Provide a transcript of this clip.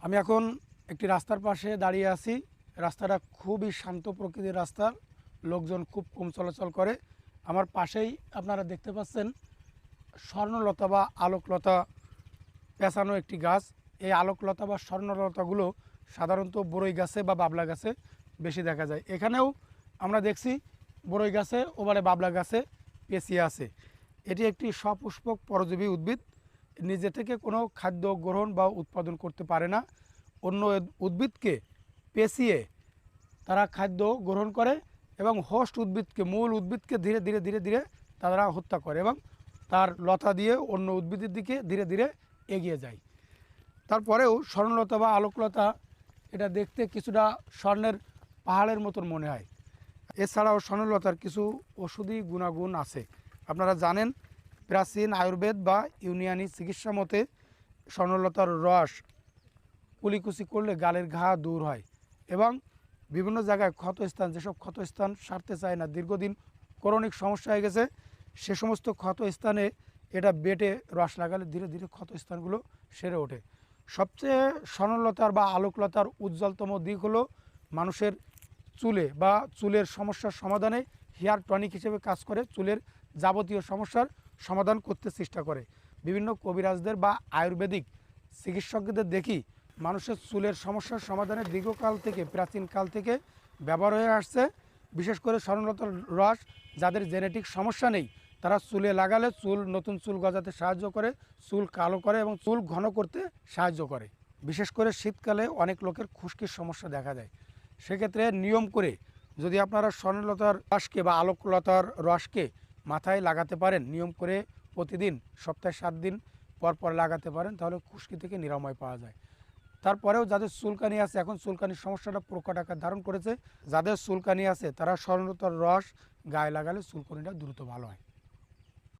আমি এখন একটি রাস্তার পাশে দাঁড়িয়ে আছি। রাস্তাটা খুবই শান্ত প্রকৃতির রাস্তা, লোকজন খুব কম চলাচল করে। আমার পাশেই আপনারা দেখতে পাচ্ছেন স্বর্ণলতা বা আলোকলতা পেঁচানো একটি গাছ। এই আলোকলতা বা স্বর্ণলতাগুলো সাধারণত বড়ই গাছে বা বাবলা গাছে বেশি দেখা যায়। এখানেও আমরা দেখছি বড়ই গাছে ওবারে বাবলা গাছে পেঁচিয়ে আছে। এটি একটি সপুষ্পক পরজীবী উদ্ভিদ, নিজে থেকে কোনো খাদ্য গ্রহণ বা উৎপাদন করতে পারে না। অন্য উদ্ভিদকে পেঁচিয়ে তারা খাদ্য গ্রহণ করে এবং হোস্ট উদ্ভিদকে, মূল উদ্ভিদকে ধীরে ধীরে ধীরে ধীরে তারা হত্যা করে এবং তার লতা দিয়ে অন্য উদ্ভিদের দিকে ধীরে ধীরে এগিয়ে যায়। তারপরেও স্বর্ণলতা বা আলোকলতা এটা দেখতে কিছুটা স্বর্ণের পাহাড়ের মতন মনে হয়। এছাড়াও স্বর্ণলতার কিছু ওষুধি গুণাগুণ আছে। আপনারা জানেন, প্রাচীন আয়ুর্বেদ বা ইউনানি চিকিৎসা মতে স্বর্ণলতার রস কুলিকুচি করলে গালের ঘা দূর হয় এবং বিভিন্ন জায়গায় ক্ষতস্থান, যেসব ক্ষতস্থান সারতে চায় না, দীর্ঘদিন ক্রনিক সমস্যা হয়ে গেছে, সে সমস্ত ক্ষতস্থানে এটা বেটে রস লাগালে ধীরে ধীরে ক্ষতস্থানগুলো সেরে ওঠে। সবচেয়ে স্বর্ণলতার বা আলোকলতার উজ্জ্বলতম দিক হলো মানুষের চুলে বা চুলের সমস্যার সমাধানে হেয়ার টনিক হিসেবে কাজ করে, চুলের যাবতীয় সমস্যার সমাধান করতে চেষ্টা করে। বিভিন্ন কবিরাজদের বা আয়ুর্বেদিক চিকিৎসকদের দেখি মানুষের চুলের সমস্যার সমাধানে দীর্ঘকাল থেকে, প্রাচীনকাল থেকে ব্যবহার হয়ে আসছে। বিশেষ করে স্বর্ণলতার রস যাদের জেনেটিক সমস্যা নেই, তারা চুলে লাগালে চুল, নতুন চুল গজাতে সাহায্য করে, চুল কালো করে এবং চুল ঘন করতে সাহায্য করে। বিশেষ করে শীতকালে অনেক লোকের খুশকির সমস্যা দেখা যায়। সেক্ষেত্রে নিয়ম করে যদি আপনারা স্বর্ণলতার রসকে বা আলোকলতার রসকে মাথায় লাগাতে পারেন, নিয়ম করে প্রতিদিন সপ্তাহে 7 দিন পর পর লাগাতে পারেন, তাহলে খুশকি থেকে নিরাময় পাওয়া যায়। তারপরেও যাদের চুলকানি আছে, এখন চুলকানির সমস্যাটা প্রকট আকার ধারণ করেছে, যাদের চুলকানি আছে তারা স্বর্ণলতার রস গায়ে লাগালে চুলকানিটা দ্রুত ভালো হয়।